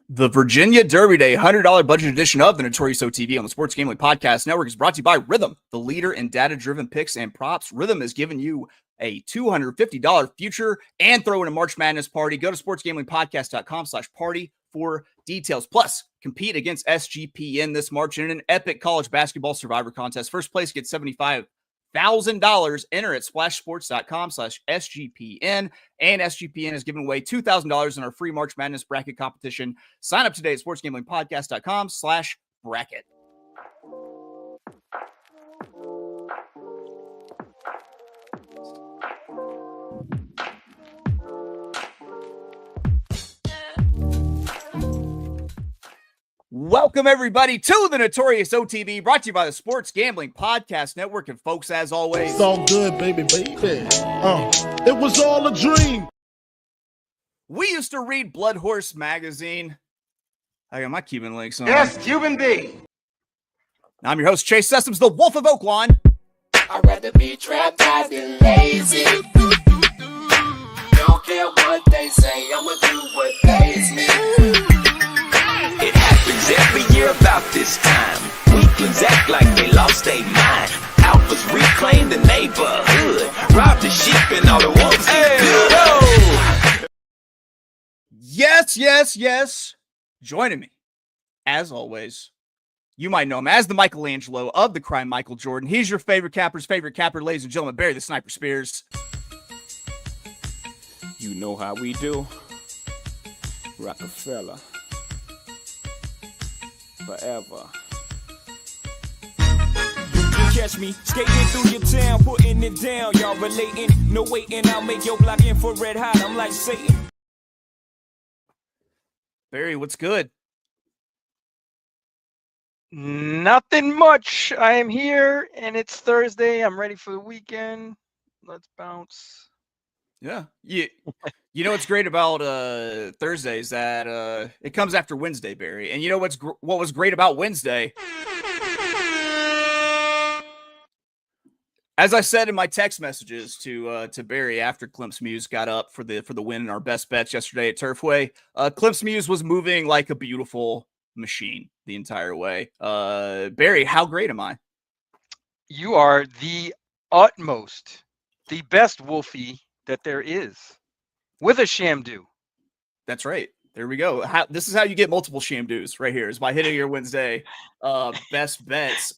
The Virginia Derby Day $100 budget edition of the Notorious OTV on the Sports Gambling Podcast Network is brought to you by Rhythm, the leader in data-driven picks and props. Rhythm is giving you a $250 future and throw in a March Madness party. Go to sportsgamblingpodcast.com/party for details. Plus, compete against SGPN this March in an epic college basketball survivor contest. First place gets $75,000. Enter at splashsports.com/SGPN. And SGPN is giving away $2,000 in our free March Madness bracket competition. Sign up today at sportsgamblingpodcast.com/bracket. Welcome, everybody, to the Notorious OTV, brought to you by the Sports Gambling Podcast Network. And folks, as always, it's all good, baby. It was all a dream. We used to read Blood Horse magazine. I got my Cuban links on. Yes, Cuban B. I'm your host, Chase Sessoms, the Wolf of Oaklawn. I'd rather be trapped than lazy. Don't care what they say, I'ma do what pays me. It happens every year about this time. Weaklings act like they lost their mind. Alphas reclaim the neighborhood. Rob the sheep and all the wolves get good. Yes. Joining me, as always, you might know him as the Michelangelo of the crime, Michael Jordan. He's your favorite capper's favorite capper, ladies and gentlemen, Barry the Sniper Spears. You know how we do. Rockefeller. Forever. You catch me skating through your town, putting it down. Y'all relating, no waiting. I'll make your block infrared hot. I'm like Satan. Barry, what's good? Nothing much. I am here, and it's Thursday. I'm ready for the weekend. Let's bounce. Yeah. You know what's great about Thursday is that it comes after Wednesday, Barry. And you know what was great about Wednesday? As I said in my text messages to Barry after Klimp's Muse got up for the win in our best bets yesterday at Turfway, Klimp's Muse was moving like a beautiful machine the entire way. Barry, how great am I? You are the utmost, the best Wolfie that there is, with a Shamdu. That's right. There we go. This is how you get multiple Shamdoos right here, is by hitting your Wednesday best bets.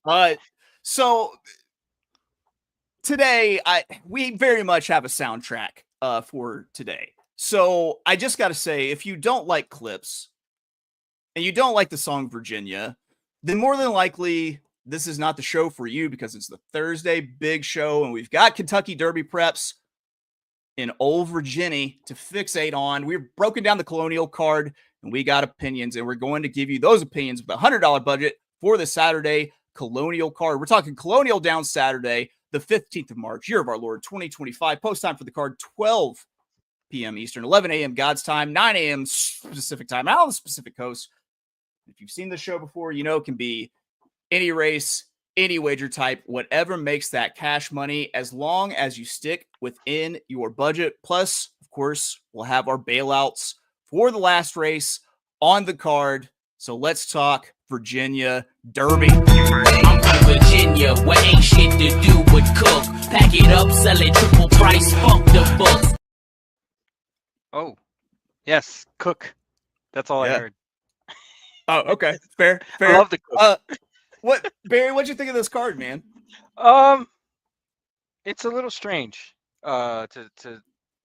So today, we very much have a soundtrack for today. So I just got to say, if you don't like clips and you don't like the song Virginia, then more than likely this is not the show for you, because it's the Thursday big show and we've got Kentucky Derby preps in Old Virginia to fixate on. We've broken down the Colonial card and we got opinions, and we're going to give you those opinions with a $100 budget for the Saturday Colonial card. We're talking Colonial Downs Saturday, the 15th of March, year of our Lord, 2025. Post time for the card, 12 p.m. Eastern, 11 a.m. God's time, 9 a.m. Pacific time, out on the Pacific Coast. If you've seen the show before, you know it can be any race, any wager type, whatever makes that cash money, as long as you stick within your budget. Plus, of course, we'll have our bailouts for the last race on the card. So let's talk Virginia Derby. I'm from Virginia, where ain't shit to do but cook. Pack it up, sell it triple price, fuck the books. Oh, yes, cook. That's all I heard. Oh, okay. Fair. I love the cook. Barry, what'd you think of this card, man? It's a little strange, to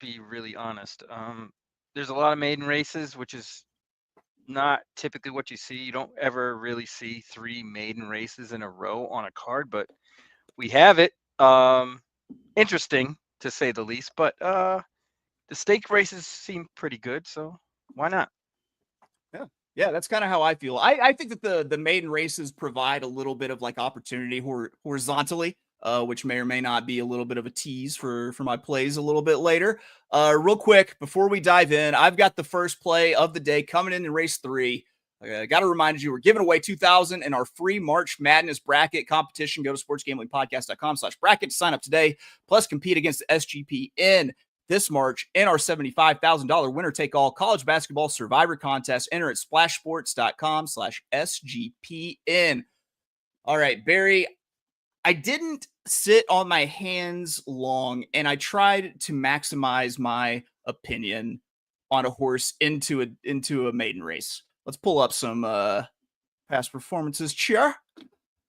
be really honest. There's a lot of maiden races, which is not typically what you see. You don't ever really see 3 maiden races in a row on a card, but we have it. Interesting, to say the least, but the stake races seem pretty good, so why not? Yeah, that's kind of how I feel. I think that the maiden races provide a little bit of like opportunity horizontally, which may or may not be a little bit of a tease for my plays a little bit later. Real quick, before we dive in, I've got the first play of the day coming in race 3. I got to remind you, we're giving away $2,000 in our free March Madness bracket competition. Go to sportsgamblingpodcast.com/bracket to sign up today. Plus, compete against the SGPN. this March in our $75,000 winner-take-all college basketball survivor contest. Enter at splashsports.com/SGPN. All right, Barry, I didn't sit on my hands long, and I tried to maximize my opinion on a horse into a maiden race. Let's pull up some past performances cheer,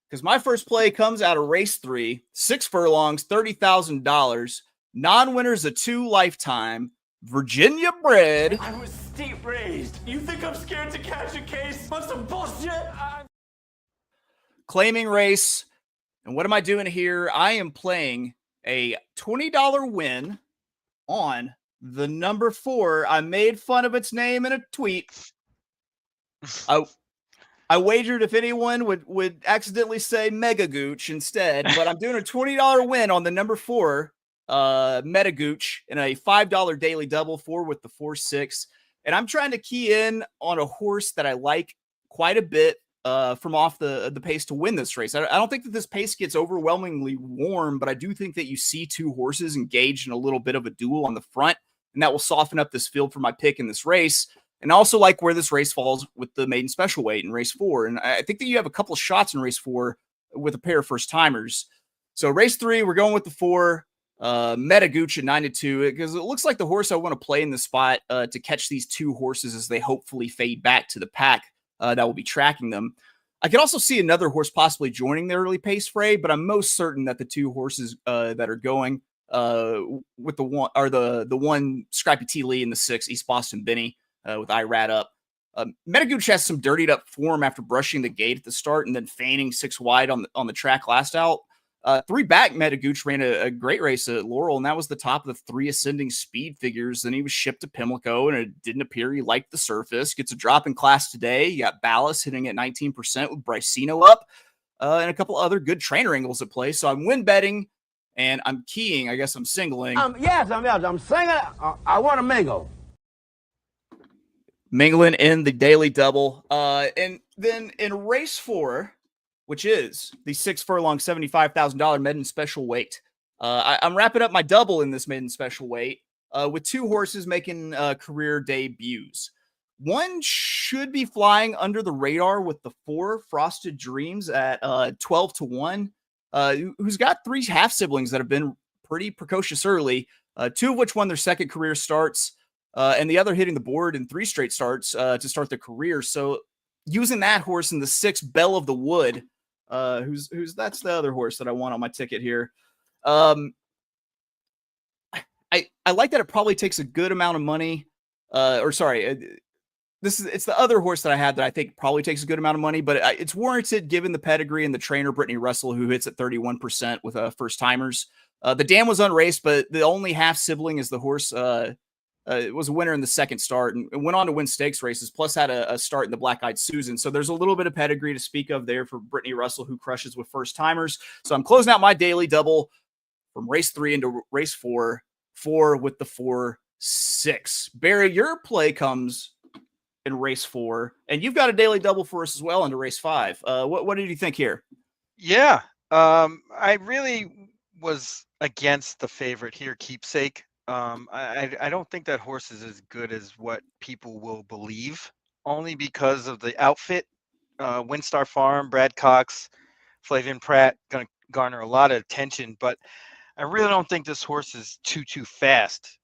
because my first play comes out of race 3, 6 furlongs, $30,000, non-winners of 2 lifetime, Virginia bred. I was steep raised. You think I'm scared to catch a case on some bullshit? Claiming race. And what am I doing here? I am playing a $20 win on the number 4. I made fun of its name in a tweet. I wagered if anyone would accidentally say Mega Gooch instead, but I'm doing a $20 win on the number 4 Meta Gooch in a $5 daily double, 4 with the 4-6. And I'm trying to key in on a horse that I like quite a bit from off the pace to win this race. I don't think that this pace gets overwhelmingly warm, but I do think that you see 2 horses engaged in a little bit of a duel on the front, and that will soften up this field for my pick in this race. And I also like where this race falls with the maiden special weight in race 4. And I think that you have a couple of shots in race 4 with a pair of first timers. So race 3, we're going with the 4 Meta Gooch at 9-2, because it looks like the horse I want to play in the spot to catch these 2 horses as they hopefully fade back to the pack that will be tracking them. I can also see another horse possibly joining the early pace fray, but I'm most certain that the 2 horses that are going with the one are the one Scrappy T. Lee and the 6 East Boston Benny with Irad up. Meta Gooch has some dirtied up form after brushing the gate at the start and then feigning 6 wide on the track last out. 3 back Meta Gooch ran a great race at Laurel, and that was the top of the 3 ascending speed figures. Then he was shipped to Pimlico, and it didn't appear he liked the surface. Gets a drop in class today. You got Ballast hitting at 19% with Brycino up, and a couple other good trainer angles at play. So I'm win betting, and I'm keying. I guess I'm singling. Yes, I'm singing. I want to mingle. Mingling in the daily double. And then in race 4, which is the 6 furlong, $75,000 maiden special weight. I'm wrapping up my double in this maiden special weight with 2 horses making career debuts. One should be flying under the radar with the 4 Frosted Dreams at 12-1, who's got 3 half siblings that have been pretty precocious early, 2 of which won their second career starts, and the other hitting the board in 3 straight starts to start their career. So using that horse in the 6 Belle of the Wood, who's that's the other horse that I want on my ticket here. I like that it probably takes a good amount of money. It's the other horse that I had that I think probably takes a good amount of money, but it's warranted given the pedigree and the trainer Brittany Russell, who hits at 31% with first timers. The dam was unraced, but the only half sibling is the horse. It was a winner in the second start and went on to win stakes races, plus had a start in the Black Eyed Susan. So there's a little bit of pedigree to speak of there for Brittany Russell, who crushes with first timers. So I'm closing out my daily double from race 3 into race 4 with the 4-6. Barry, your play comes in race 4, and you've got a daily double for us as well into race 5. What did you think here? Yeah, I really was against the favorite here, Keepsake. I don't think that horse is as good as what people will believe, only because of the outfit. Windstar Farm, Brad Cox, Flavian Pratt going to garner a lot of attention, but I really don't think this horse is too fast.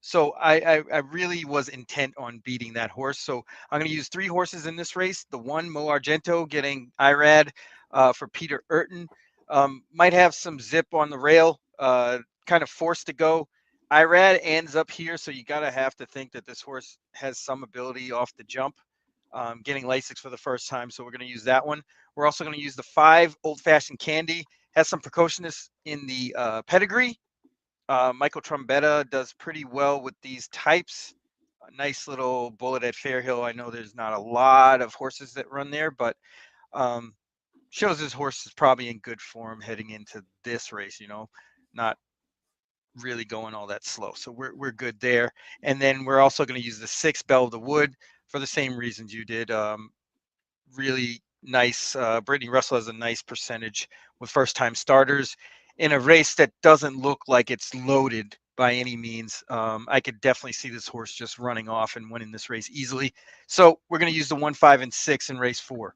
So I really was intent on beating that horse. So I'm going to use 3 horses in this race. The 1, Mo Argento, getting Irad for Peter Urton. Might have some zip on the rail. Kind of forced to go. Irad ends up here, so you gotta have to think that this horse has some ability off the jump, getting Lasix for the first time, so we're going to use that one. We're also going to use the 5 Old Fashioned Candy, has some precociousness in the pedigree. Michael Trombetta does pretty well with these types. A nice little bullet at Fairhill. I know there's not a lot of horses that run there, but shows his horse is probably in good form heading into this race, not really going all that slow. So we're good there. And then we're also going to use the 6 Belle of the Wood for the same reasons you did. Really nice. Brittany Russell has a nice percentage with first time starters in a race that doesn't look like it's loaded by any means. I could definitely see this horse just running off and winning this race easily. So we're going to use the 1, 5, and 6 in race 4.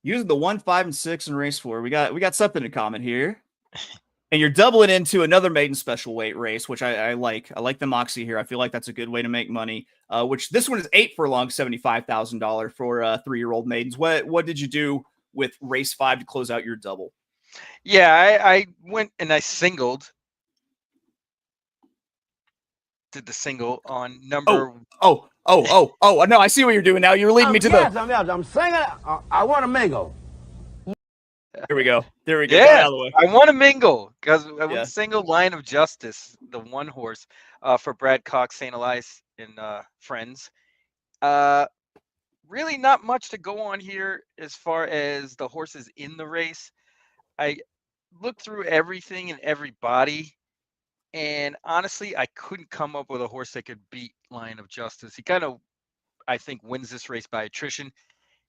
Using the 1, 5, and 6 in race 4, we got something in common here. And you're doubling into another maiden special weight race, which I like. I like the Moxie here. I feel like that's a good way to make money. Which this one is 8 furlongs, $75,000 for 3-year-old maidens. What did you do with race 5 to close out your double? Yeah, I went and I singled. Did the single on number. Oh, no, I see what you're doing now. You're leading me to yes, I'm singing. I want to mingle. There we go. Yeah, Get out of the way. I want to mingle because I went single Line of Justice, the one horse for Brad Cox, St. Elias, and friends. Really not much to go on here as far as the horses in the race. I looked through everything and everybody, and honestly, I couldn't come up with a horse that could beat Line of Justice. He kind of, I think, wins this race by attrition.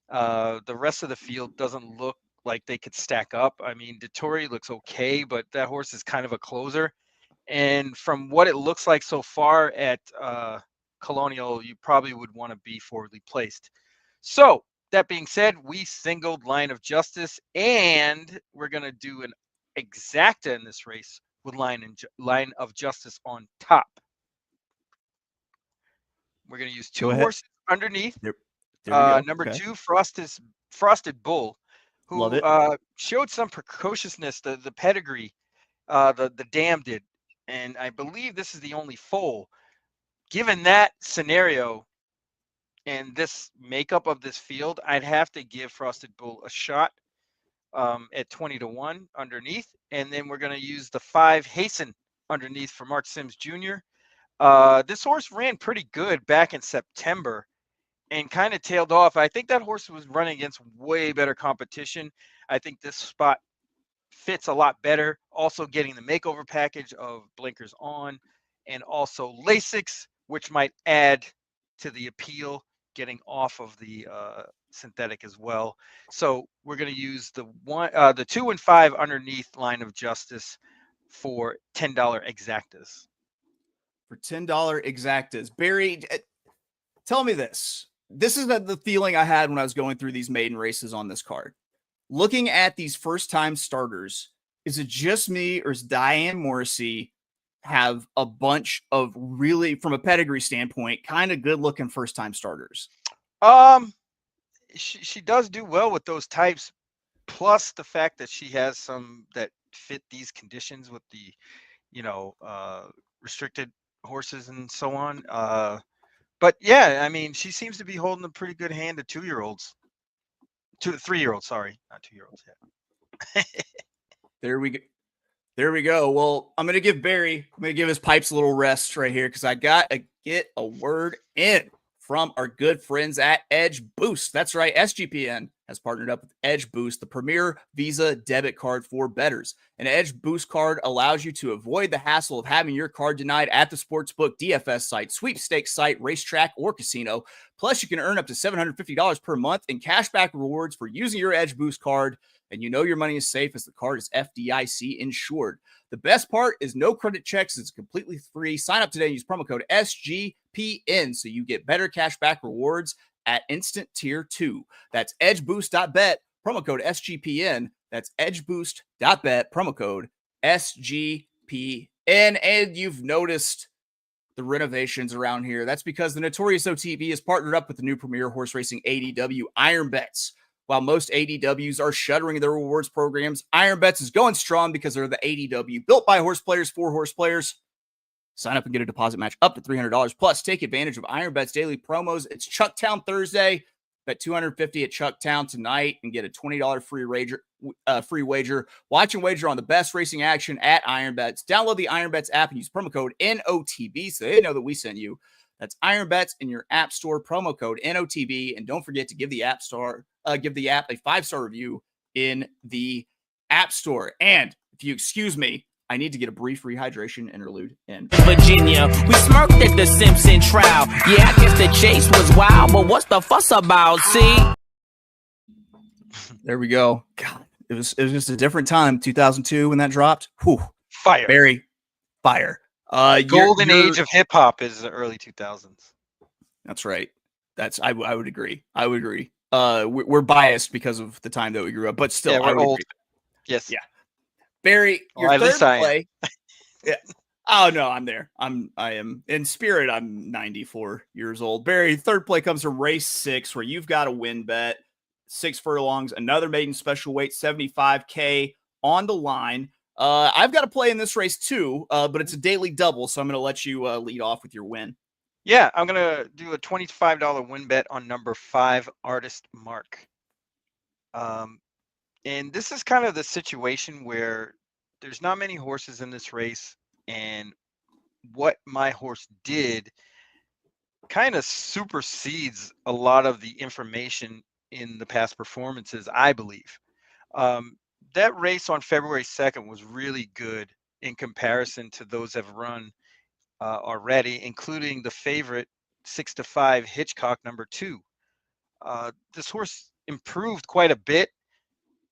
The rest of the field doesn't look like they could stack up. I mean, Dettori looks okay, but that horse is kind of a closer. And from what it looks like so far at Colonial, you probably would want to be forwardly placed. So that being said, we singled Line of Justice, and we're going to do an exacta in this race with Line of Justice on top. We're going to use 2 horses underneath. There we go. Number 2, Frosted Bull, who showed some precociousness, the pedigree, the dam did. And I believe this is the only foal. Given that scenario and this makeup of this field, I'd have to give Frosted Bull a shot at 20-1 underneath. And then we're going to use the 5 Hasten underneath for Mark Sims Jr. This horse ran pretty good back in September and kind of tailed off. I think that horse was running against way better competition. I think this spot fits a lot better. Also getting the makeover package of blinkers on and also Lasix, which might add to the appeal, getting off of the synthetic as well. So we're going to use the 2 and 5 underneath Line of Justice for $10 exactas. For $10 exactas. Barry, tell me this. This is the feeling I had when I was going through these maiden races on this card. Looking at these first-time starters, is it just me or does Diane Morrissey have a bunch of really, from a pedigree standpoint, kind of good-looking first-time starters? She does do well with those types, plus the fact that she has some that fit these conditions with the, restricted horses and so on. But yeah, I mean, she seems to be holding a pretty good hand to 2-year-olds. 3-year-olds, sorry, not 2-year-olds. Yeah. There we go. Well, I'm going to give his pipes a little rest right here because I got to get a word in from our good friends at Edge Boost. That's right. SGPN has partnered up with Edge Boost, the premier Visa debit card for bettors. An Edge Boost card allows you to avoid the hassle of having your card denied at the sportsbook, DFS site, sweepstakes site, racetrack, or casino. Plus, you can earn up to $750 per month in cashback rewards for using your Edge Boost card. And you know your money is safe as the card is FDIC insured. The best part is no credit checks. It's completely free. Sign up today and use promo code SGPN so you get better cashback rewards at Instant Tier 2. That's edgeboost.bet, promo code SGPN. That's edgeboost.bet, promo code SGPN. And you've noticed the renovations around here. That's because the Notorious OTB has partnered up with the new premier horse racing ADW, Iron Bets. While most ADWs are shuttering their rewards programs, Iron Bets is going strong because they're the ADW built by horse players for horse players. Sign up and get a deposit match up to $300. Plus, take advantage of Iron Bet's daily promos. It's Chucktown Thursday. Bet $250 at Chucktown tonight and get a $20 free wager. Watch and wager on the best racing action at Iron Bets. Download the Iron Bets app and use promo code NOTB so they know that we sent you. That's Iron Bets in your app store, promo code NOTB. And don't forget to give the app a 5-star review in the app store. And if you excuse me, I need to get a brief rehydration interlude in. Virginia, we smirked at the Simpson trial. Yeah, I guess the chase was wild, but what's the fuss about? See? There we go. God, it was just a different time. 2002 when that dropped. Whew. Fire. Barry, Fire. Golden age of hip hop is the early 2000s. That's right. I would agree. I would agree. We're biased because of the time that we grew up, but still, Yeah, I we're would old. agree. Yes. Yeah. Barry, your Well, at third least I am. play. Yeah. Oh no, I'm there. I am in spirit. I'm 94 years old. Barry, third play comes from race 6, where you've got a win bet, 6 furlongs, another maiden special weight, 75K on the line. I've got a play in this race too, but it's a daily double, so I'm going to let you lead off with your win. Yeah, I'm gonna do a $25 win bet on number 5, Artist Mark. And this is kind of the situation where there's not many horses in this race, and what my horse did kind of supersedes a lot of the information in the past performances, I believe. That race on February 2nd was really good in comparison to those that have run already, including the favorite 6-5 Hitchcock number 2. This horse improved quite a bit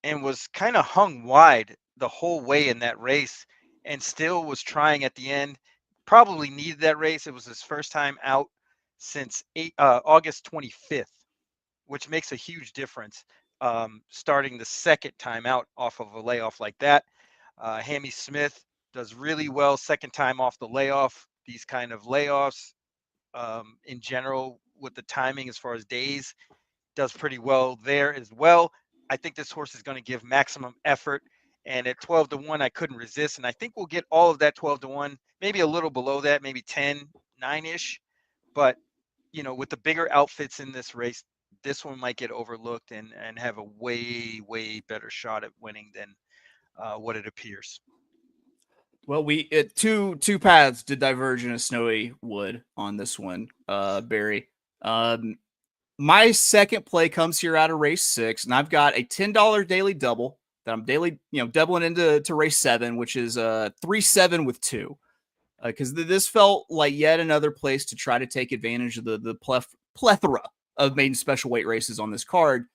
and was kind of hung wide the whole way in that race, and still was trying at the end. Probably needed that race. It was his first time out since August 25th, which makes a huge difference. Starting the second time out off of a layoff like that. Hammy Smith does really well second time off the layoff. These kind of layoffs in general with the timing as far as days does pretty well there as well. I think this horse is going to give maximum effort. And at 12-1, I couldn't resist. And I think we'll get all of that 12-1, maybe a little below that, maybe 10, 9-ish. But, you know, with the bigger outfits in this race, this one might get overlooked and have a way, way better shot at winning than what it appears. Well, two paths did diverge in a snowy wood on this one, Barry. My second play comes here out of race 6, and I've got a $10 daily double that I'm doubling into race 7, which is 3-7 with 2. Because this felt like yet another place to try to take advantage of the plethora of maiden special weight races on this card.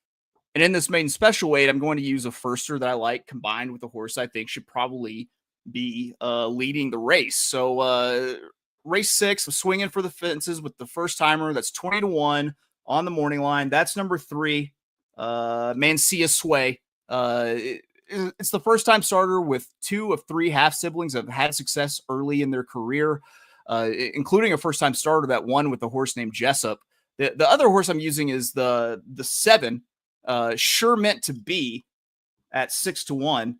And in this maiden special weight, I'm going to use a firster that I like combined with a horse I think should probably be leading the race. So race 6, I'm swinging for the fences with the first timer. That's 20-1 on the morning line. That's number 3, Mancia Sway. It's the first time starter with 2 of 3 half siblings that have had success early in their career, including a first time starter that won with a horse named Jessup. The other horse I'm using is the 7, Sure Meant to Be, at 6-1.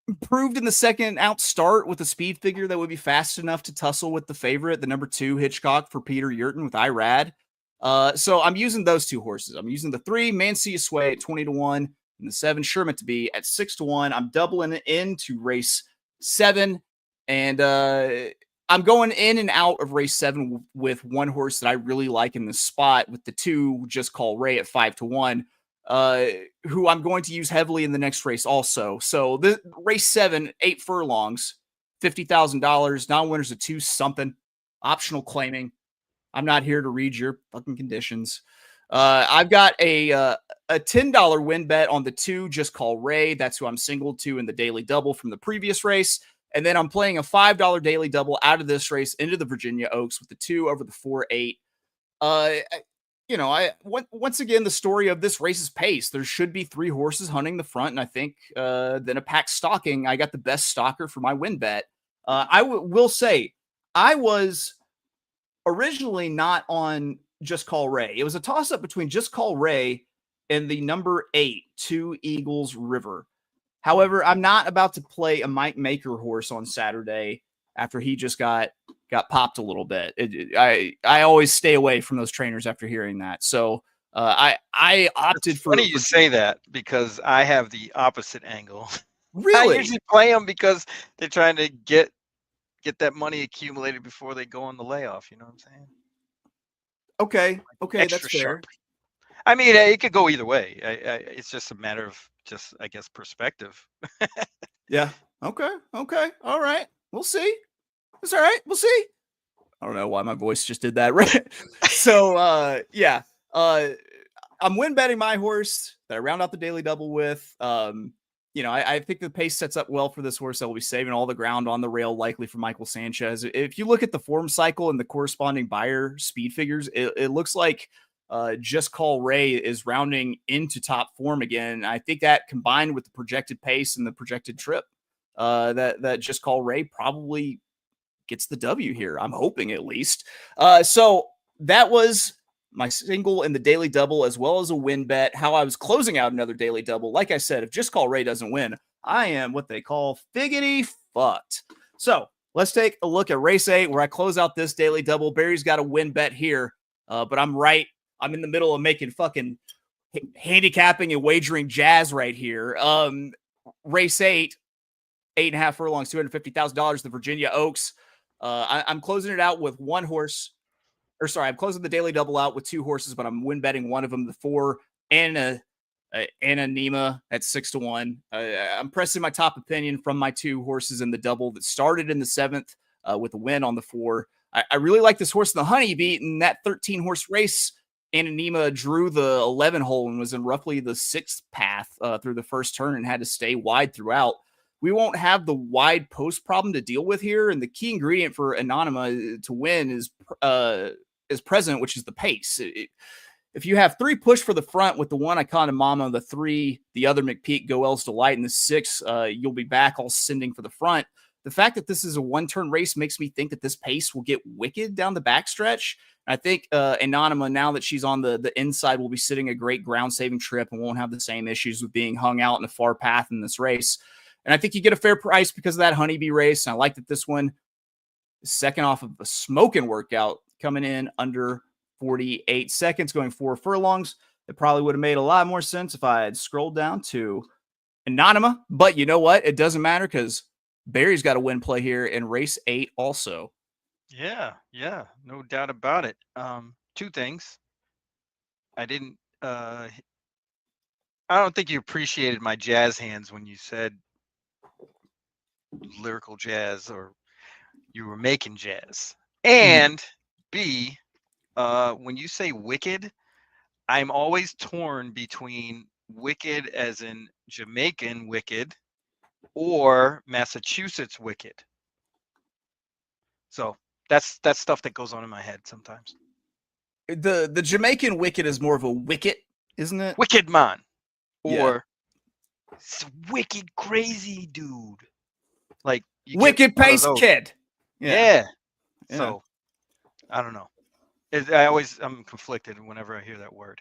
Improved in the second out start with a speed figure that would be fast enough to tussle with the favorite, the number 2 Hitchcock for Peter Yurton with Irad. So I'm using those 2 horses. I'm using the 3 Mancia Sway at 20-1 and the 7 Sure Meant to Be at 6-1. I'm doubling it into race 7, and I'm going in and out of race 7 with one horse that I really like in this spot, with the 2 Just Call Ray at 5-1. Who I'm going to use heavily in the next race also. So the race 7, 8 furlongs, $50,000, non-winners of 2 something, optional claiming. I'm not here to read your fucking conditions. I've got a $10 win bet on the 2 Just Call Ray. That's who I'm singled to in the daily double from the previous race. And then I'm playing a $5 daily double out of this race into the Virginia Oaks with the 2 over the 4-8. Once again, the story of this race's pace. There should be 3 horses hunting the front, and I think then a pack stalking. I got the best stalker for my win bet. I will say I was originally not on Just Call Ray. It was a toss-up between Just Call Ray and the number 8, 2 Eagles River. However, I'm not about to play a Mike Maker horse on Saturday after he just got popped a little bit. I always stay away from those trainers after hearing that. So I opted it's for. Funny you say that, because I have the opposite angle. Really? I usually play them because they're trying to get that money accumulated before they go on the layoff. You know what I'm saying? Okay, Extra that's fair. sharp. I mean, it could go either way. It's just a matter of I guess, perspective. Yeah. Okay. All right. We'll see. It's all right. We'll see. I don't know why my voice just did that. Right. So, yeah. I'm win betting my horse that I round out the daily double with. I think the pace sets up well for this horse that will be saving all the ground on the rail, likely for Michael Sanchez. If you look at the form cycle and the corresponding buyer speed figures, it looks like Just Call Ray is rounding into top form again. I think that combined with the projected pace and the projected trip, that Just Call Ray probably gets the W here. I'm hoping at least. So that was my single in the daily double, as well as a win bet. How I was closing out another daily double. Like I said, if Just Call Ray doesn't win, I am what they call figgity fucked. So let's take a look at race 8, where I close out this daily double. Barry's got a win bet here, but I'm right. I'm in the middle of making fucking handicapping and wagering jazz right here. Race 8, 8.5 furlongs, $250,000. The Virginia Oaks. I'm closing it out with one horse. I'm closing the daily double out with 2 horses, but I'm win betting one of them, the 4 Anonyma at 6-1. I'm pressing my top opinion from my 2 horses in the double that started in the 7th with a win on the 4. I really like this horse in the Honeybee, and that 13 horse race. Anonyma drew the 11 hole and was in roughly the 6th path through the first turn and had to stay wide throughout. We won't have the wide post problem to deal with here, and the key ingredient for Anonyma to win is present, which is the pace. If you have 3 push for the front with the 1 Icona Mama, the 3, the other McPeak, Goel's Delight, and the 6, you'll be back all sending for the front. The fact that this is a 1-turn race makes me think that this pace will get wicked down the backstretch. I think Anonyma, now that she's on the inside, will be sitting a great ground-saving trip and won't have the same issues with being hung out in a far path in this race. And I think you get a fair price because of that Honeybee race. And I like that this one is second off of a smoking workout, coming in under 48 seconds, going 4 furlongs. It probably would have made a lot more sense if I had scrolled down to Anonyma. But you know what? It doesn't matter because Barry's got a win play here in race 8 also. Yeah, no doubt about it. 2 things. I don't think you appreciated my jazz hands when you said lyrical jazz, or you were making jazz. And B, when you say wicked, I'm always torn between wicked as in Jamaican wicked or Massachusetts wicked. So that's stuff that goes on in my head sometimes. The Jamaican wicked is more of a wicket, isn't it? Wicked man. Or wicked crazy dude. Like wicked pace kid. Yeah. So I don't know. I'm conflicted whenever I hear that word.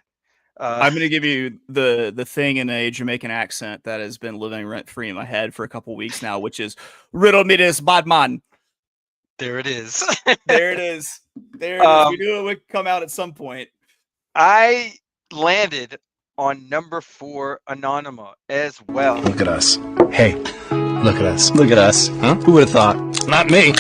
I'm going to give you the thing in a Jamaican accent that has been living rent free in my head for a couple weeks now, which is riddle me this, bad man. There it is. There it is. There it is. We knew it would come out at some point. I landed on number 4 Anonyma as well. Look at us. Hey, look at us. Look at us. Huh? Who would have thought? Not me.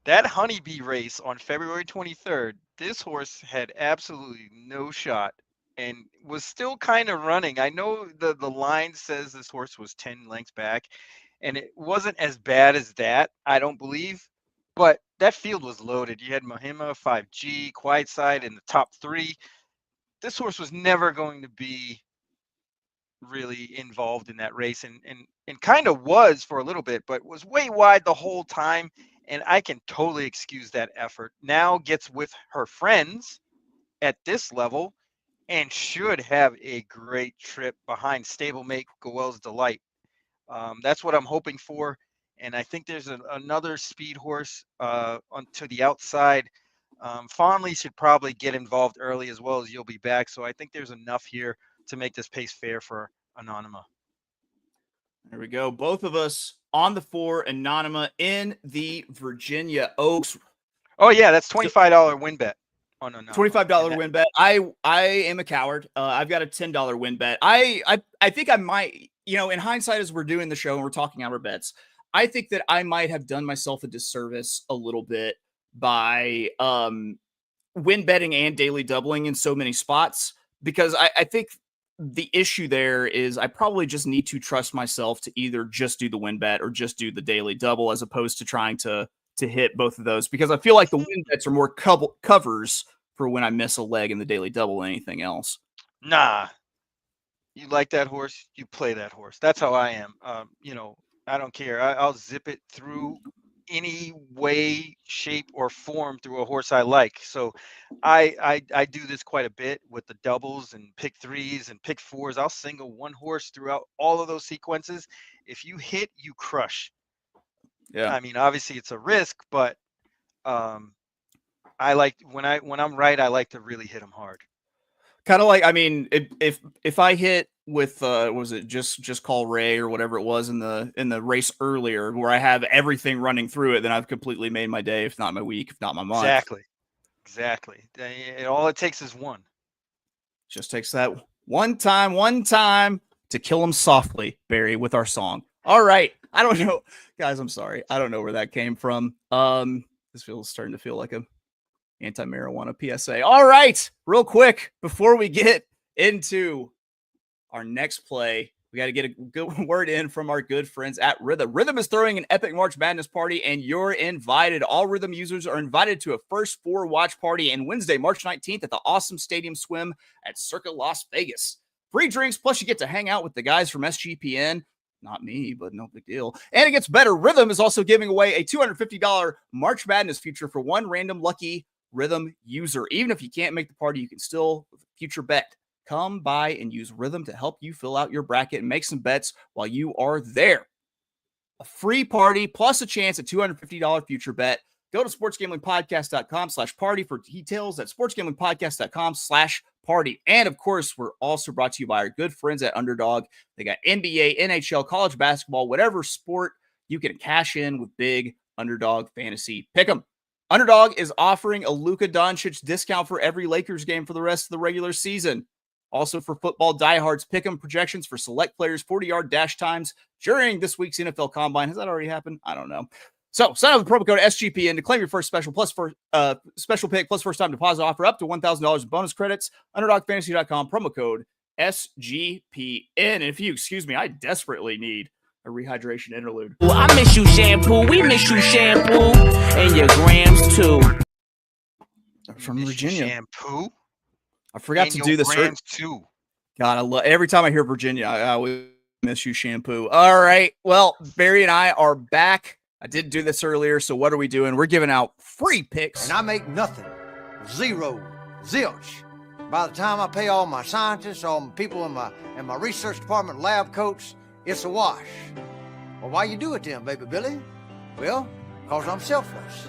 That Honeybee race on February 23rd, this horse had absolutely no shot and was still kind of running. I know the line says this horse was 10 lengths back, and it wasn't as bad as that, I don't believe. But that field was loaded. You had Mahima, 5G, Quiet Side in the top 3. This horse was never going to be really involved in that race, and kind of was for a little bit, but was way wide the whole time. And I can totally excuse that effort. Now gets with her friends at this level and should have a great trip behind stablemate Goel's Delight. That's what I'm hoping for. And I think there's another speed horse to the outside. Fondly should probably get involved early, as well as You'll Be Back. So I think there's enough here to make this pace fair for Anonyma. There we go. Both of us on the 4 Anonyma in the Virginia Oaks. Oh yeah, that's $25 win bet on Anonyma. $25 win bet. I am a coward. I've got a $10 win bet. I think I might, in hindsight, as we're doing the show and we're talking our bets, I think that I might have done myself a disservice a little bit by win betting and daily doubling in so many spots, because I think the issue there is I probably just need to trust myself to either just do the win bet or just do the daily double, as opposed to trying to hit both of those, because I feel like the win bets are more covers for when I miss a leg in the daily double than anything else. Nah, You like that horse, you play that horse. That's how I am. I don't care. I'll zip it through any way, shape, or form through a horse I like. So I do this quite a bit with the doubles and pick threes and pick fours. I'll single one horse throughout all of those sequences. If you hit, you crush. Yeah. I mean, obviously it's a risk, but I like when I'm right, I like to really hit them hard. Kind of like, I mean, if I hit with was it just call Ray or whatever it was in the race earlier, where I have everything running through it, then I've completely made my day, if not my week, if not my month. Exactly. All it takes is one. Just takes that one time to kill him softly, Barry, with our song. All right. I don't know, guys. I'm sorry. I don't know where that came from. This feels starting to feel like a anti-marijuana PSA. All right, real quick before we get into our next play, we got to get a good word in from our good friends at Rhythm. Rhythm is throwing an epic March Madness party, and you're invited. All Rhythm users are invited to a first 4 watch party on Wednesday, March 19th at the Awesome Stadium Swim at Circa Las Vegas. Free drinks, plus you get to hang out with the guys from SGPN. Not me, but no big deal. And it gets better. Rhythm is also giving away a $250 March Madness future for one random lucky Rhythm user. Even if you can't make the party, you can still future bet. Come by and use Rhythm to help you fill out your bracket and make some bets while you are there. A free party plus a chance at $250 future bet. Go to sportsgamblingpodcast.com/party for details. That's sportsgamblingpodcast.com/party. And of course, we're also brought to you by our good friends at Underdog. They got NBA, NHL, college basketball, whatever sport you can cash in with big Underdog fantasy pick'em. Underdog is offering a Luka Doncic discount for every Lakers game for the rest of the regular season. Also for football diehards, pick'em projections for select players, 40-yard dash times during this week's NFL Combine. Has that already happened? I don't know. So sign up with the promo code SGPN to claim your first special pick plus first time deposit offer up to $1,000 in bonus credits. UnderdogFantasy.com, promo code SGPN. And if you excuse me, I desperately need a rehydration interlude. Well, I miss you, shampoo. We miss you, shampoo. And your grams, too. From Virginia. Shampoo? I forgot to do this. Grams, too. God, I love every time I hear Virginia, I always miss you, shampoo. All right. Well, Barry and I are back. I did do this earlier, so what are we doing? We're giving out free picks. And I make nothing. Zero. Zilch. By the time I pay all my scientists, all my people in my research department, lab coats, it's a wash. Well, why you do it then, baby Billy? Well, because I'm selfless.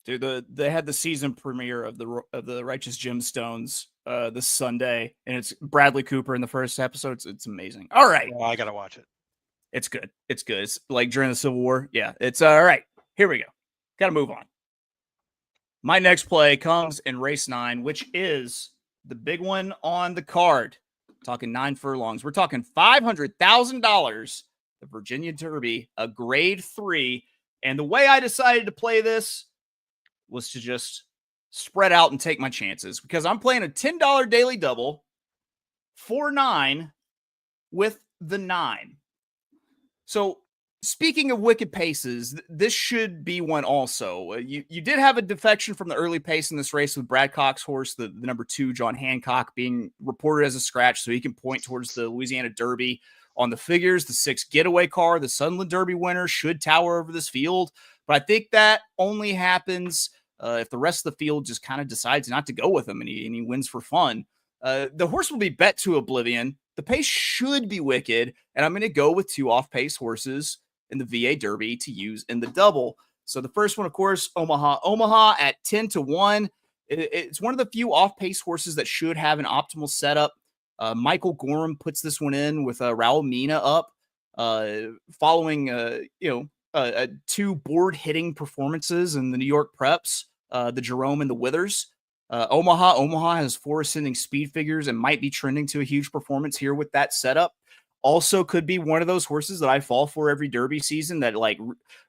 Dude, they had the season premiere of the Righteous Gemstones this Sunday, and it's Bradley Cooper in the first episode. It's amazing. All right. Well, I got to watch it. It's good. It's good. It's like during the Civil War. Yeah, it's all right. Here we go. Got to move on. My next play comes in race 9, which is the big one on the card. Talking 9 furlongs. We're talking $500,000. The Virginia Derby, a grade 3. And the way I decided to play this was to just spread out and take my chances because I'm playing a $10 daily double, 4-9 with the 9. So speaking of wicked paces, this should be one also. You did have a defection from the early pace in this race with Brad Cox's horse, the number 2, John Hancock, being reported as a scratch, so he can point towards the Louisiana Derby. On the figures, the 6 getaway car, the Sunland Derby winner, should tower over this field. But I think that only happens if the rest of the field just kind of decides not to go with him and he wins for fun. The horse will be bet to oblivion. The pace should be wicked, and I'm going to go with 2 off-pace horses in the VA Derby to use in the double. So the first one, of course, Omaha at 10-1. It's one of the few off-pace horses that should have an optimal setup. Michael Gorham puts this one in with Raul Mina up, following 2 board-hitting performances in the New York Preps, the Jerome and the Withers. Omaha has 4 ascending speed figures and might be trending to a huge performance here with that setup. Also could be one of those horses that I fall for every Derby season that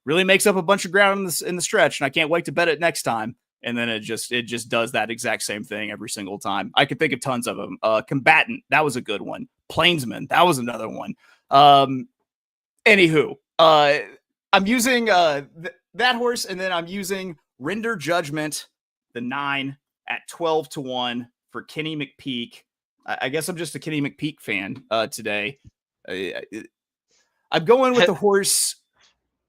really makes up a bunch of ground in the stretch, and I can't wait to bet it next time. And then it just does that exact same thing every single time. I could think of tons of them. Combatant, that was a good one. Plainsman, that was another one. Anywho, I'm using that horse, and then I'm using Render Judgment, the 9 at 12-1 for Kenny McPeak I guess I'm just a Kenny McPeak fan today. I'm going with the horse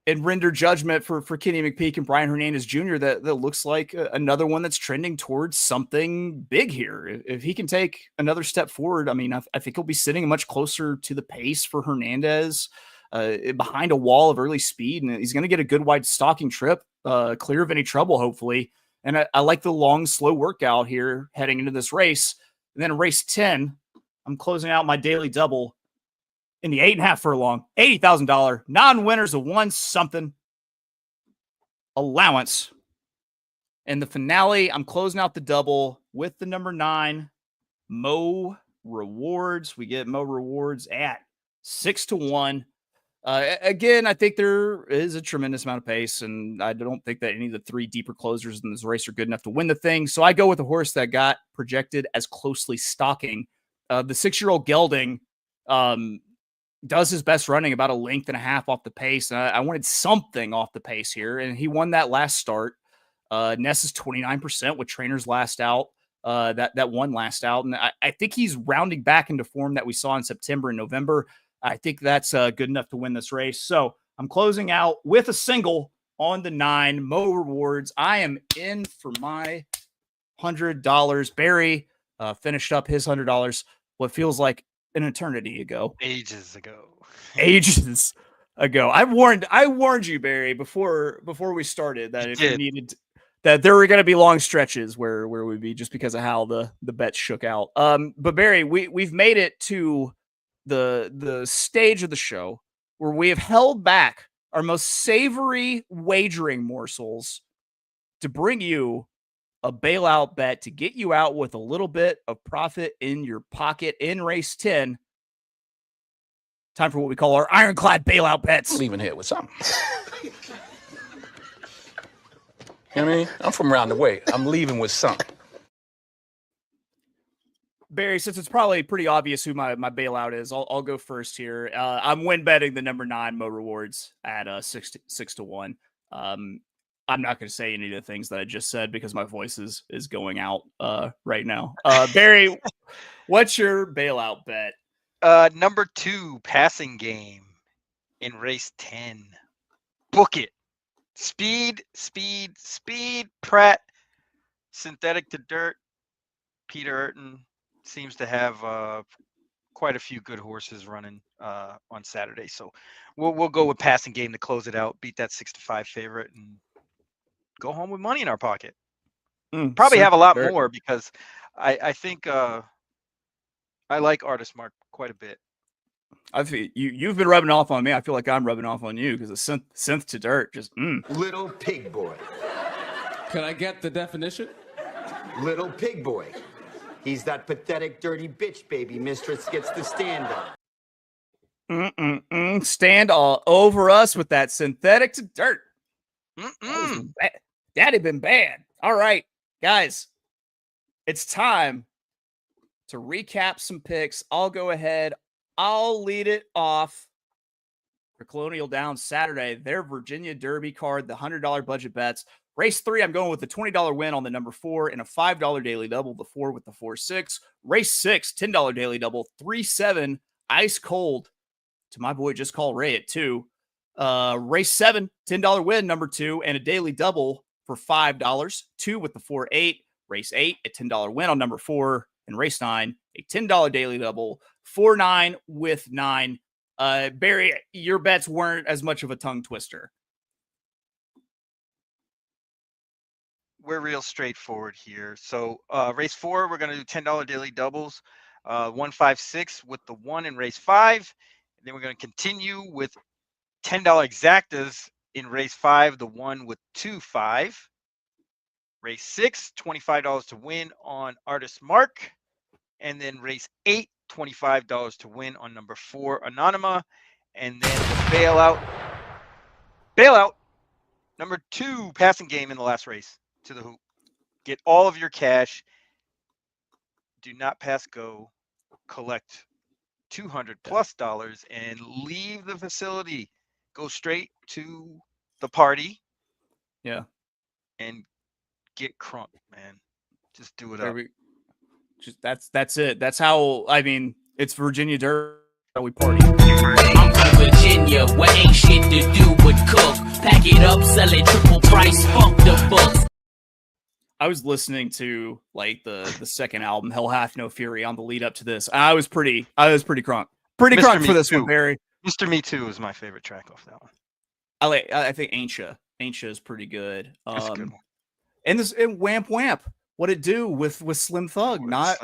and render judgment for Kenny McPeak and Brian Hernandez Jr. that looks like another one that's trending towards something big here. If he can take another step forward, I mean, I think he'll be sitting much closer to the pace for Hernandez, behind a wall of early speed, and he's going to get a good wide stalking trip, clear of any trouble, hopefully. And I like the long, slow workout here heading into this race. And then race 10, I'm closing out my daily double in the 8.5 furlong, $80,000 non-winners of one something allowance. And the finale, I'm closing out the double with the number 9, Mo Rewards. We get Mo Rewards at 6-1. Again, I think there is a tremendous amount of pace, and I don't think that any of the 3 deeper closers in this race are good enough to win the thing. So I go with a horse that got projected as closely stalking. The 6-year-old Gelding does his best running about 1.5 lengths off the pace. And I wanted something off the pace here, and he won that last start. Ness is 29% with trainers last out. That one last out. And I think he's rounding back into form that we saw in September and November. I think that's good enough to win this race. So I'm closing out with a single on the 9, Mo Rewards. I am in for my $100. Barry finished up his $100. What feels like an eternity ago. Ages ago. Ages ago. I warned you, Barry, before we started that if you needed that there were going to be long stretches where we'd be just because of how the bets shook out. But Barry, we've made it to the stage of the show where we have held back our most savory wagering morsels to bring you a bailout bet to get you out with a little bit of profit in your pocket in race 10. Time for what we call our ironclad bailout bets. I'm leaving here with something. You know what I mean? I'm from around the way. I'm leaving with something. Barry, since it's probably pretty obvious who my bailout is, I'll go first here. I'm win betting the number 9 Mo Rewards at 6-1. I'm not going to say any of the things that I just said because my voice is going out right now. Barry, what's your bailout bet? Number 2 passing game in race 10. Book it. Speed. Pratt. Synthetic to dirt. Peter Urton seems to have quite a few good horses running on Saturday. So we'll go with passing game to close it out. Beat that 6-5 favorite and go home with money in our pocket. Probably have a lot more because I think I like Artist Mark quite a bit. I feel you've been rubbing off on me. I feel like I'm rubbing off on you because the synth to dirt just Little pig boy. Can I get the definition? Little pig boy. He's that pathetic, dirty bitch baby mistress gets to stand up. Stand all over us with that synthetic to dirt. Daddy been bad. All right, guys, it's time to recap some picks. I'll go ahead. I'll lead it off for Colonial Downs Saturday, their Virginia Derby card, the $100 budget bets. Race 3, I'm going with the $20 win on the number 4 and a $5 daily double, the 4 with the 4-6. Race 6, $10 daily double, 3-7, ice cold to my boy Just Call Ray at 2. Race 7, $10 win, number 2, and a daily double for $5, 2 with the 4-8. Race 8, a $10 win on number 4. And race 9, a $10 daily double, 4-9 with 9. Barry, your bets weren't as much of a tongue twister. We're real straightforward here. So race 4, we're going to do $10 daily doubles, 1-5-6 with the 1 in race 5. And then we're going to continue with $10 exactas in race 5, the 1 with 2-5. Race 6, $25 to win on Artist Mark. And then race 8, $25 to win on number 4, Anonyma. And then the bailout, number 2, passing game in the last race to the hoop. Get all of your cash. Do not pass go. Collect $200+ and leave the facility. Go straight to the party. Yeah. And get crunk, man. Just do it up. Just that's it. That's how, I mean, it's Virginia Derby. We party. I'm from Virginia, where ain't shit to do but cook. Pack it up, sell it triple price, fuck the books. I was listening to like the second album, Hell Hath No Fury, on the lead up to this. I was pretty crunk. Pretty crunk for this one, Barry. Mr. Me Too is my favorite track off that one. I think Ain'tcha is pretty good. That's a good one. And Wamp Wamp, what it do with Slim Thug? Not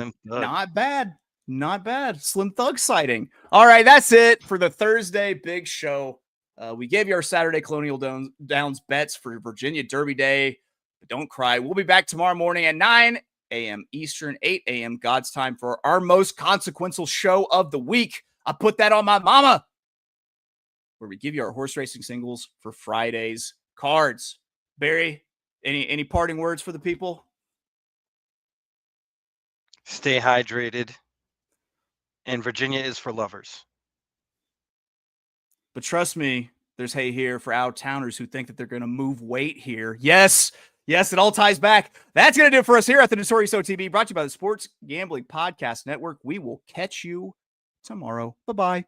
bad. Not bad. Slim Thug sighting. All right, that's it for the Thursday big show. We gave you our Saturday Colonial Downs bets for Virginia Derby Day. But don't cry. We'll be back tomorrow morning at 9 a.m. Eastern, 8 a.m. God's time for our most consequential show of the week. I put that on my mama, where we give you our horse racing singles for Friday's cards. Barry, any parting words for the people? Stay hydrated. And Virginia is for lovers. But trust me, there's hay here for out-towners who think that they're going to move weight here. Yes, it all ties back. That's going to do it for us here at the Notorious OTB, brought to you by the Sports Gambling Podcast Network. We will catch you tomorrow. Bye-bye.